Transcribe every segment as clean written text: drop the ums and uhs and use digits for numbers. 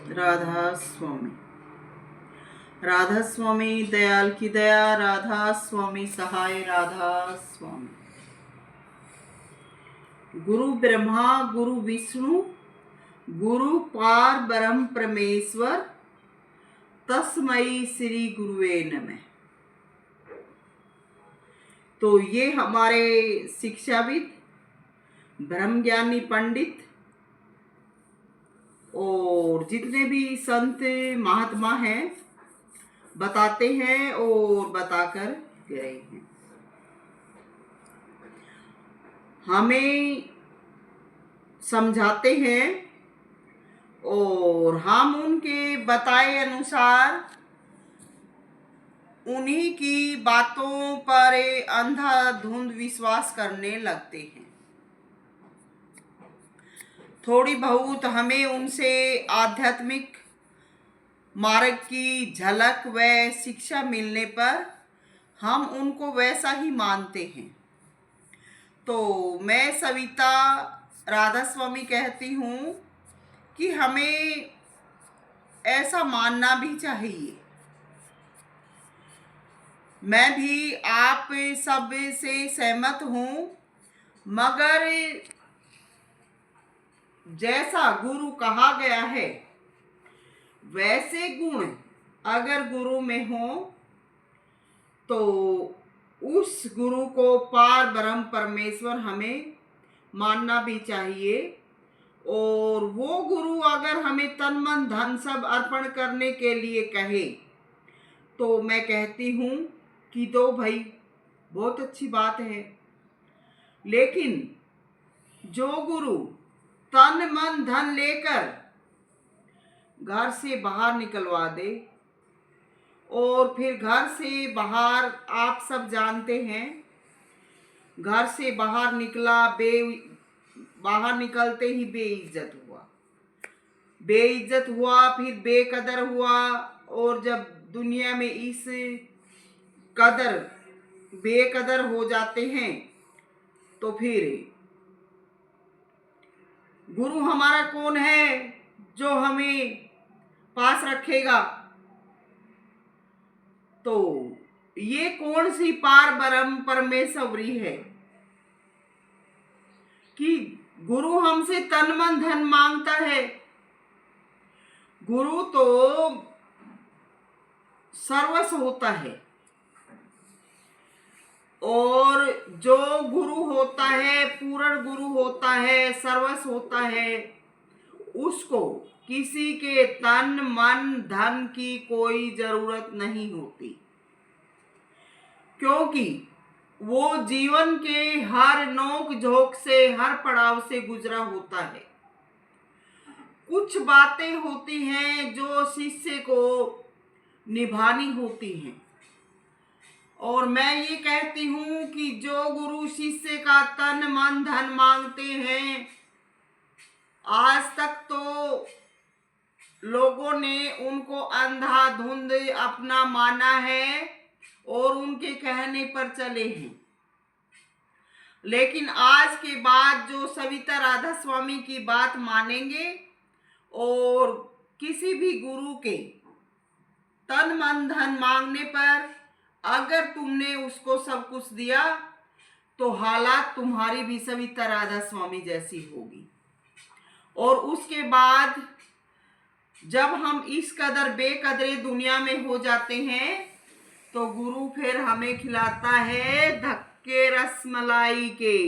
राधा स्वामी। राधा स्वामी दयाल की दया, राधा स्वामी सहाय, राधा स्वामी। गुरु ब्रह्मा गुरु विष्णु गुरु पार ब्रह्म परमेश्वर, तस्मै श्री गुरुवे नमः। तो ये हमारे शिक्षाविद, ब्रह्मज्ञानी पंडित और जितने भी संत महात्मा हैं बताते हैं और बताकर गए हैं। हमें समझाते हैं और हम उनके बताए अनुसार उन्हीं की बातों पर अंधाधुंध विश्वास करने लगते हैं। थोड़ी बहुत हमें उनसे आध्यात्मिक मार्ग की झलक व शिक्षा मिलने पर हम उनको वैसा ही मानते हैं। तो मैं सविता राधा स्वामी कहती हूँ कि हमें ऐसा मानना भी चाहिए। मैं भी आप सब से सहमत हूँ, मगर जैसा गुरु कहा गया है वैसे गुण अगर गुरु में हो तो उस गुरु को पार ब्रह्म परमेश्वर हमें मानना भी चाहिए। और वो गुरु अगर हमें तन मन धन सब अर्पण करने के लिए कहे तो मैं कहती हूँ कि दो भाई, बहुत अच्छी बात है। लेकिन जो गुरु तन मन धन लेकर घर से बाहर निकलवा दे और फिर घर से बाहर, आप सब जानते हैं, घर से बाहर निकला, बाहर निकलते ही बेइज्जत हुआ, फिर बेकदर हुआ। और जब दुनिया में इस कदर बेकदर हो जाते हैं तो फिर गुरु हमारा कौन है जो हमें पास रखेगा? तो ये कौन सी पार ब्रह्म परमेश्वरी है कि गुरु हमसे तन मन धन मांगता है? गुरु तो सर्वस्व होता है और जो गुरु होता है, पूर्ण गुरु होता है, सर्वस्व होता है, उसको किसी के तन मन धन की कोई जरूरत नहीं होती, क्योंकि वो जीवन के हर नोक झोंक से, हर पड़ाव से गुजरा होता है। कुछ बातें होती हैं जो शिष्य को निभानी होती हैं, और मैं ये कहती हूँ कि जो गुरु शिष्य का तन मन धन मांगते हैं, आज तक तो लोगों ने उनको अंधाधुंध अपना माना है और उनके कहने पर चले हैं। लेकिन आज के बाद जो सविता राधा स्वामी की बात मानेंगे और किसी भी गुरु के तन मन धन मांगने पर अगर तुमने उसको सब कुछ दिया तो हालात तुम्हारी भी सविता राधा स्वामी जैसी होगी। और उसके बाद जब हम इस कदर बेकदरे दुनिया में हो जाते हैं तो गुरु फिर हमें खिलाता है धक्के रसमलाई के।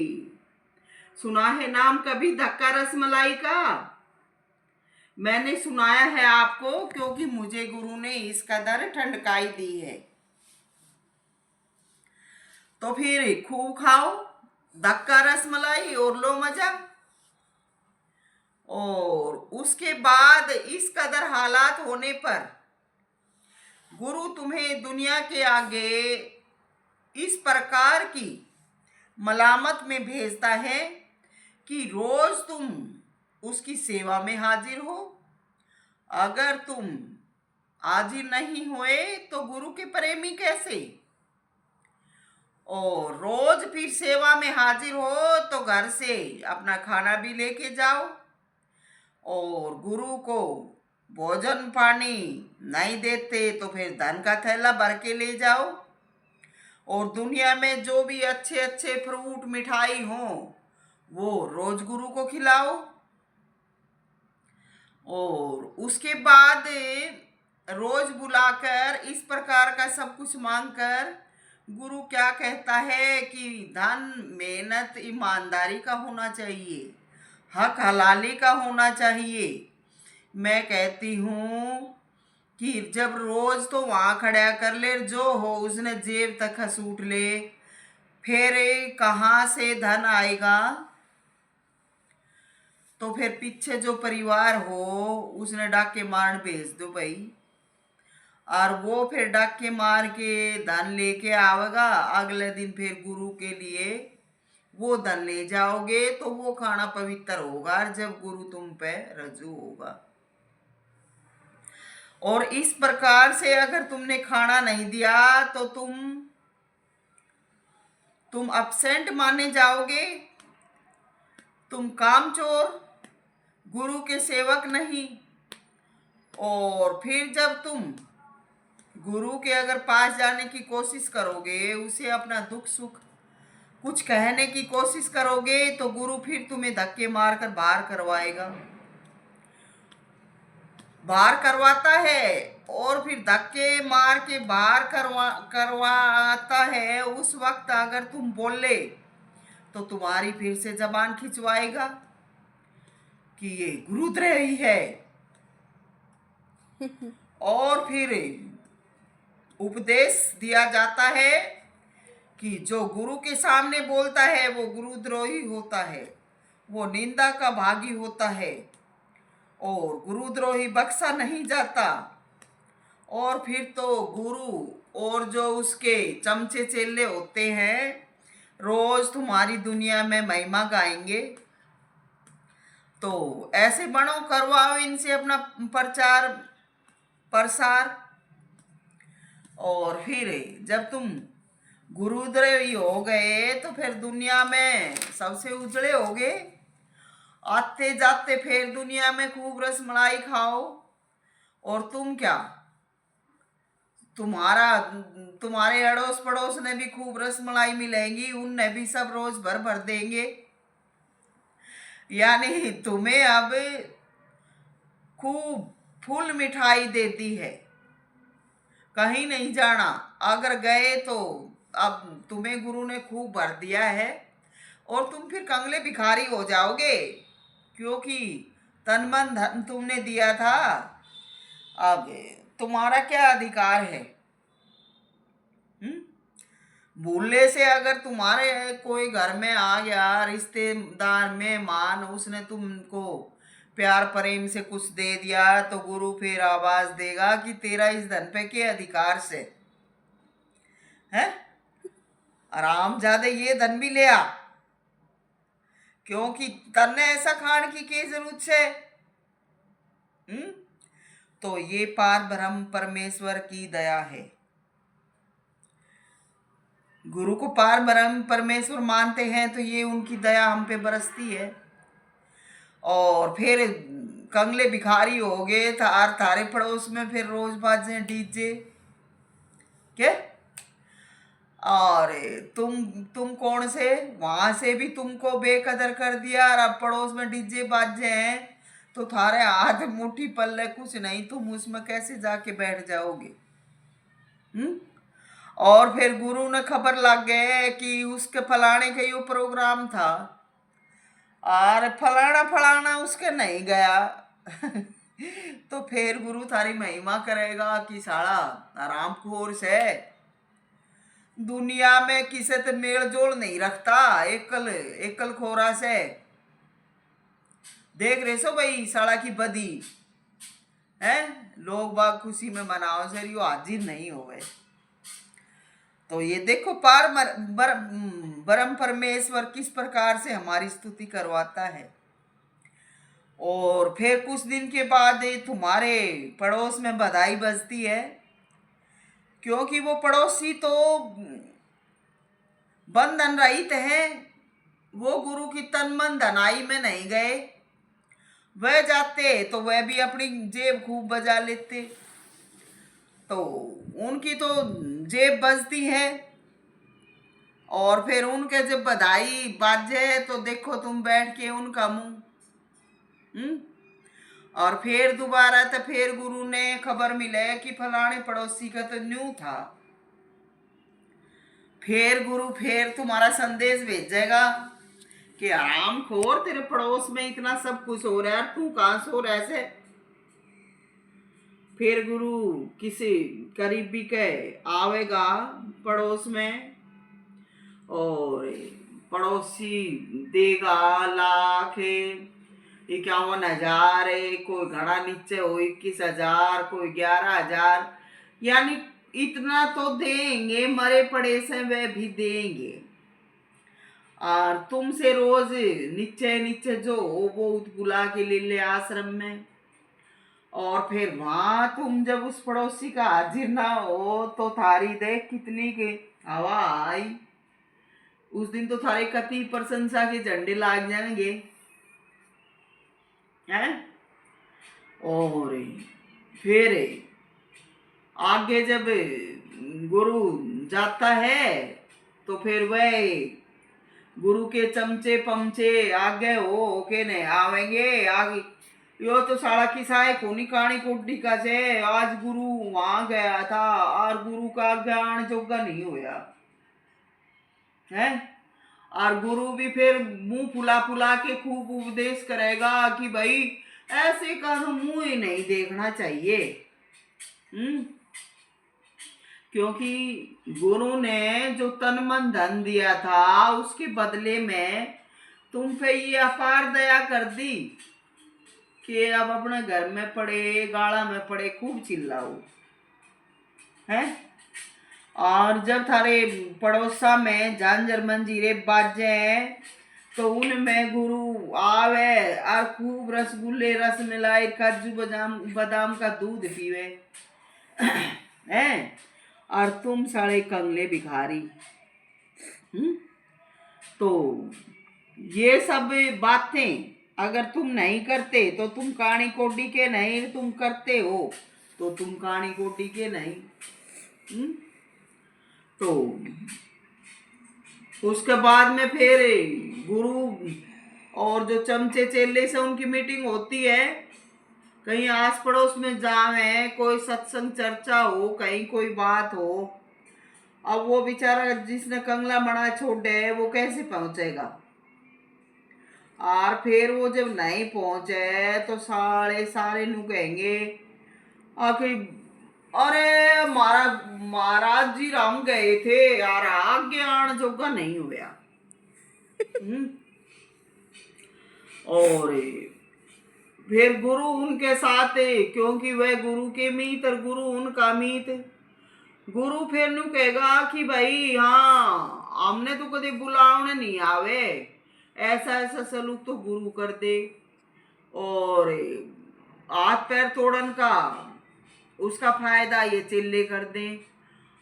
सुना है नाम कभी धक्का रसमलाई का? मैंने सुनाया है आपको, क्योंकि मुझे गुरु ने इस कदर ठंडकाई दी है। तो फिर खूब खाओ धक्का रसमलाई और लो मजा। और उसके बाद इस कदर हालात होने पर गुरु तुम्हें दुनिया के आगे इस प्रकार की मलामत में भेजता है कि रोज तुम उसकी सेवा में हाजिर हो। अगर तुम हाजिर नहीं हुए तो गुरु के प्रेमी कैसे? और रोज फिर सेवा में हाजिर हो तो घर से अपना खाना भी लेके जाओ और गुरु को भोजन पानी नहीं देते तो फिर धन का थैला भर के ले जाओ, और दुनिया में जो भी अच्छे अच्छे फ्रूट मिठाई हो वो रोज गुरु को खिलाओ। और उसके बाद रोज बुलाकर इस प्रकार का सब कुछ मांगकर गुरु क्या कहता है कि धन मेहनत ईमानदारी का होना चाहिए, हक हलाली का होना चाहिए। मैं कहती हूँ कि जब रोज तो वहां खड़ा कर ले, जो हो उसने जेब तक खसूट ले, फिर कहाँ से धन आएगा? तो फिर पीछे जो परिवार हो उसने डाके मारन भेज दो भाई, और वो फिर डाके मार के धन लेके आवेगा। अगले दिन फिर गुरु के लिए वो धन ले जाओगे तो वो खाना पवित्र होगा जब गुरु तुम पे रजू होगा। और इस प्रकार से अगर तुमने खाना नहीं दिया तो तुम अब्सेंट माने जाओगे, तुम कामचोर, गुरु के सेवक नहीं। और फिर जब तुम गुरु के अगर पास जाने की कोशिश करोगे, उसे अपना दुख सुख कुछ कहने की कोशिश करोगे, तो गुरु फिर तुम्हें धक्के मारकर बाहर करवाएगा, बाहर करवाता है। और फिर धक्के मार के बाहर करवाता है। उस वक्त अगर तुम बोले तो तुम्हारी फिर से जबान खिंचवाएगा कि ये गुरुद्रोही है। और फिर उपदेश दिया जाता है कि जो गुरु के सामने बोलता है वो गुरुद्रोही होता है, वो निंदा का भागी होता है, और गुरुद्रोही बख्शा नहीं जाता। और फिर तो गुरु और जो उसके चमचे चेले होते हैं रोज तुम्हारी दुनिया में महिमा गाएंगे। तो ऐसे बनो, करवाओ इनसे अपना प्रचार प्रसार। और फिर जब तुम गुरुद्रोही हो गए तो फिर दुनिया में सबसे उजड़े होगे। आते जाते फिर दुनिया में खूब रसमलाई खाओ। और तुम क्या, तुम्हारे अड़ोस पड़ोस ने भी खूब रसमलाई मिलेंगी, उनने भी सब रोज भर भर देंगे। यानी तुम्हें अब खूब फुल मिठाई देती है, कहीं नहीं जाना। अगर गए तो अब तुम्हें गुरु ने खूब भर दिया है, और तुम फिर कंगले भिखारी हो जाओगे, क्योंकि तन मन धन तुमने दिया था। अब तुम्हारा क्या अधिकार है? भूलने से अगर तुम्हारे कोई घर में आ गया रिश्तेदार मेहमान, उसने तुमको प्यार प्रेम से कुछ दे दिया, तो गुरु फिर आवाज देगा कि तेरा इस धन पे के अधिकार से है, आराम ज्यादा ये धन भी ले आ, क्योंकि तन्ने ऐसा खान की जरूरत है। तो ये पार ब्रह्म परमेश्वर की दया है। गुरु को पार ब्रह्म परमेश्वर मानते हैं तो ये उनकी दया हम पे बरसती है। और फिर कंगले भिखारी हो गए थारे पड़ोस में फिर रोज बाजे डीजे क्या, और तुम कौन से, वहां से भी तुमको बेकदर कर दिया, और अब पड़ोस में डीजे बाजे हैं तो थारे हाथ मुट्ठी पल्ले कुछ नहीं, तुम उसमें कैसे जाके बैठ जाओगे? और फिर गुरु ने खबर लग गए कि उसके फलाने का यो प्रोग्राम था, और फलाना फलाना उसके नहीं गया तो फिर गुरु थारी महिमा करेगा कि साला आरामखोर से दुनिया में किसे तो मेल जोल नहीं रखता, एकल एकल खोरा से देख रहे सो भाई साला की बदी है। लोग बाग खुशी में मनाओ सर यो हाजिर नहीं हो गए। तो ये देखो परम परमेश्वर किस प्रकार से हमारी स्तुति करवाता है। और फिर कुछ दिन के बाद तुम्हारे पड़ोस में बधाई बजती है, क्योंकि वो पड़ोसी तो बंधन रहित है, वो गुरु की तन मन धनाई में नहीं गए, वह जाते तो वह भी अपनी जेब खूब बजा लेते। तो उनकी तो जेब बजती है, और फिर उनके जब बधाई बाजे तो देखो तुम बैठ के उनका मुंह। हम्म। और फिर दोबारा तो फिर गुरु ने खबर मिले कि फलाने पड़ोसी का तो न्यू था। फिर गुरु फिर तुम्हारा संदेश भेजेगा कि आराम खोर, तेरे पड़ोस में इतना सब कुछ हो रहा है, तू कहां सो रहा है। फिर गुरु किसी करीबी के आवेगा पड़ोस में, और पड़ोसी देगा लाख 51,000, कोई घड़ा नीचे हो 21,000, कोई 11,000, यानी इतना तो देंगे, मरे पड़े से वे भी देंगे। और तुमसे रोज नीचे नीचे जो वो बुला के ले ले आश्रम में, और फिर वहां तुम जब उस पड़ोसी का हाजिर ना हो तो थारी देख कितनी की हवा आई। उस दिन तो थारे कति प्रशंसा के झंडे लाग जाएंगे हैं। और फिर आगे जब गुरु जाता है तो फिर वह गुरु के चमचे पमचे आगे हो के नहीं आवेंगे आगे। यो तो साड़ा की साय कोनी कहानी कोटी का से आज गुरु वहां गया था और गुरु का ज्ञान जोगा नहीं होया है। और गुरु भी फिर मुंह फुला फुला के खूब उपदेश करेगा कि भाई ऐसे का मुंह ही नहीं देखना चाहिए। क्योंकि गुरु ने जो तन मन धन दिया था उसके बदले में तुम पे ये अपार दया कर दी कि अब अपने घर में पड़े गाड़ा में पड़े खूब चिल्लाओ है। और जब थारे पड़ोसा में झांझर मंजीरे बाजे तो उनमें गुरु आवे और खूब रसगुल्ले रसमलाई काजू बादाम बादाम का दूध पीवे हैं। और तुम सारे कंगले भिखारी। तो ये सब बातें अगर तुम नहीं करते तो तुम कहानी कोडी के नहीं, तुम करते हो तो तुम कहानी कोडी के नहीं। तो उसके बाद में फिर गुरु और जो चमचे चेले से उनकी मीटिंग होती है, कहीं आस पड़ोस में जावे, कोई सत्संग चर्चा हो, कहीं कोई बात हो। अब वो बेचारा जिसने कंगला मना छोड़े वो कैसे पहुंचेगा। और फिर वो जब नहीं पहुंचे तो सारे सारे नु कहेंगे आखिर अरे महाराज जी राम गए थे यार, आगे आन जोगा नहीं हुआ। और फिर गुरु उनके साथ क्योंकि वह गुरु के मीत और गुरु उनका मीत। गुरु फिर नु कहेगा कि भाई हाँ हमने तो कभी बुलावने नहीं आवे, ऐसा ऐसा सलूक तो गुरु कर दे। और हाथ पैर तोड़न का उसका फायदा ये चिल्ले कर दे।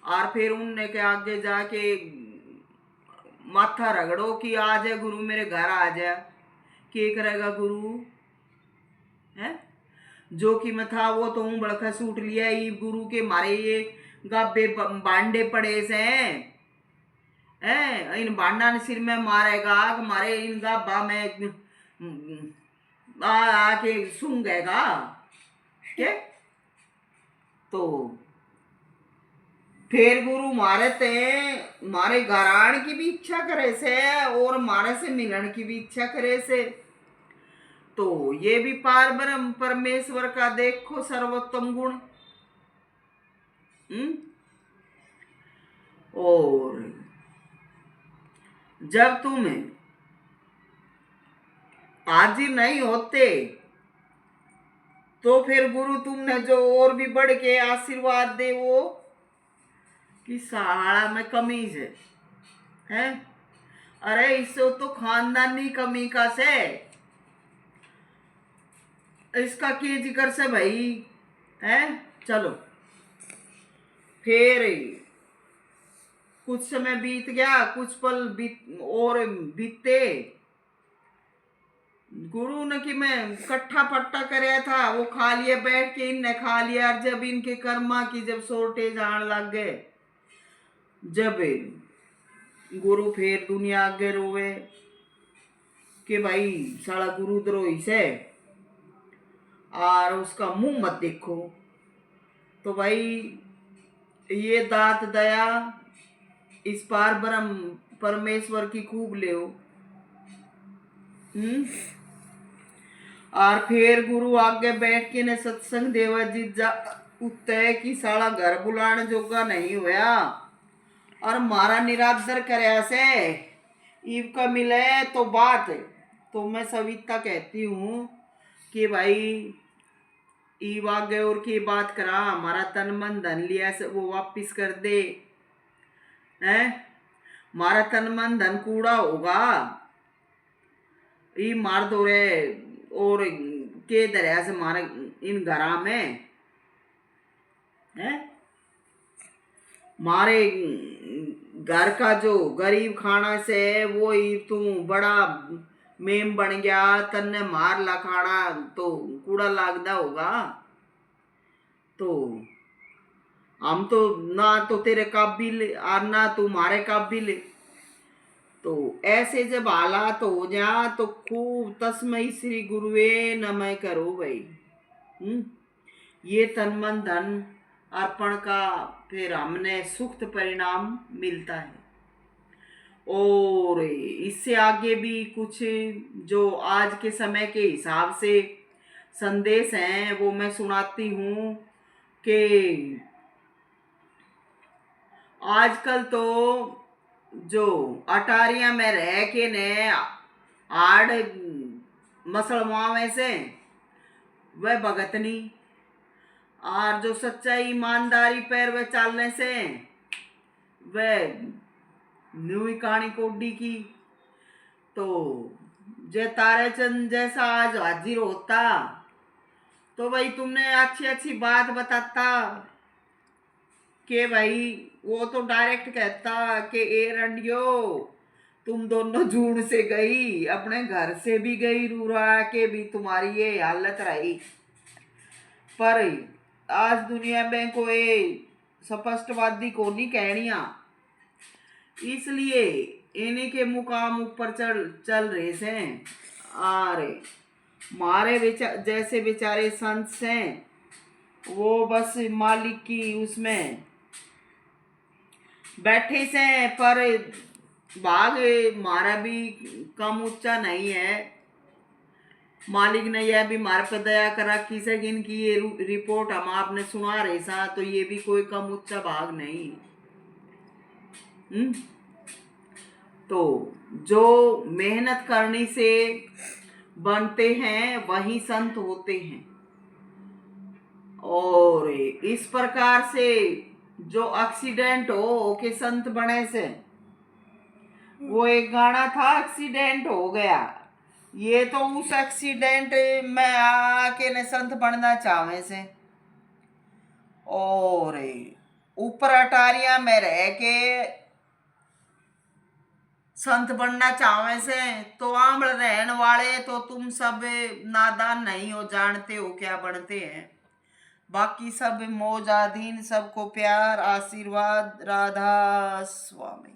और फिर उनने के आगे जाके माथा रगड़ो कि आ जाए गुरु मेरे घर आ जाए। क्या करेगा गुरु है। जो कि मैं था वो तो हूँ बड़का सूट लिया ये गुरु के मारे ये गाबे बांडे पड़े से हैं। इन बांडा ने सिर में मारेगा मारे इन गाबा में आके सूंघेगा क्या। तो फिर गुरु मारे ते मारे घरान की भी इच्छा करे से और मारे से मिलन की भी इच्छा करे से। तो ये भी पार ब्रह्म परमेश्वर का देखो सर्वोत्तम गुण। और जब तुम हाजिर नहीं होते तो फिर गुरु तुमने जो और भी बढ़ के आशीर्वाद दे वो कि साला में कमीज है। अरे इससे तो खानदानी कमी का से इसका क्या जिक्र से भाई है। चलो फिर कुछ समय बीत गया, कुछ पल बीते। गुरु ने कि मैं कट्ठा पट्टा करया था वो खा लिया, बैठ के इनने खा लिया। और जब इनके कर्मा की जब शॉर्टेज आने लग गए, जब गुरु फिर दुनिया आगे रोवे कि भाई साला गुरुद्रोही से और उसका मुंह मत देखो। तो भाई ये दात दया इस पार ब्रह्म परमेश्वर की खूब ले। और फिर गुरु आगे बैठ के ने सत्संग देवा जी जा उत्ते की साला घर बुलाने जोगा नहीं होया और मारा निरादर करया से ईव का मिले तो बात। तो मैं सविता कहती हूँ कि भाई ईव आगे और की बात करा, हमारा तन मन धन लिया से वो वापिस कर दे हैं। मारा तन मन धन कूड़ा होगा ई मार दो रे और के दरिया से मारे इन घरा में है। मारे घर का जो गरीब खाना से वो ही तू बड़ा मेम बन गया, तन्ने मार ला खाना तो कूड़ा लागदा होगा। तो हम तो ना तो तेरे काबिल और ना तू मारे काबिल। तो ऐसे जब हालात हो जा तो खूब तस्मै श्री गुरुवे नमः करो भाई। ये तन मन धन अर्पण का फिर हमने सुख परिणाम मिलता है। और इससे आगे भी कुछ जो आज के समय के हिसाब से संदेश हैं वो मैं सुनाती हूँ कि आजकल तो जो अटारिया में रह के ने आड़ मसलमावे से वह भगतनी और जो सच्चाई ईमानदारी पैर वे चलने से वह न्यू कहानी कोडी की। तो जे तारेचंद जैसा आज हाजिर होता तो भाई तुमने अच्छी अच्छी बात बताता कि भाई वो तो डायरेक्ट कहता कि ए रंडियो तुम दोनों जून से गई, अपने घर से भी गई, रूरा के भी तुम्हारी ये हालत रही। पर आज दुनिया में कोई स्पष्टवादी को नहीं कहनिया, इसलिए इन्हीं के मुकाम ऊपर चल रहे से। और मारे जैसे बेचारे संत हैं वो बस मालिक की उसमें बैठे से, पर भाग मारा भी कम ऊंचा नहीं है। मालिक ने यह भी मार पर दया करा किसे गिन की ये रिपोर्ट हम आपने सुना रहे सा, तो ये भी कोई कम ऊंचा भाग नहीं। तो जो मेहनत करने से बनते हैं वही संत होते हैं। और इस प्रकार से जो एक्सीडेंट हो के संत बने से, वो एक गाना था एक्सीडेंट हो गया, ये तो उस एक्सीडेंट में आके ने संत बनना चाहे से। और ऊपर अटारिया में रह के संत बनना चाहे से तो आमल रहने वाले तो तुम सब नादान नहीं हो, जानते हो क्या बनते हैं। बाकी सब मौज आधीन, सबको प्यार आशीर्वाद। राधा स्वामी।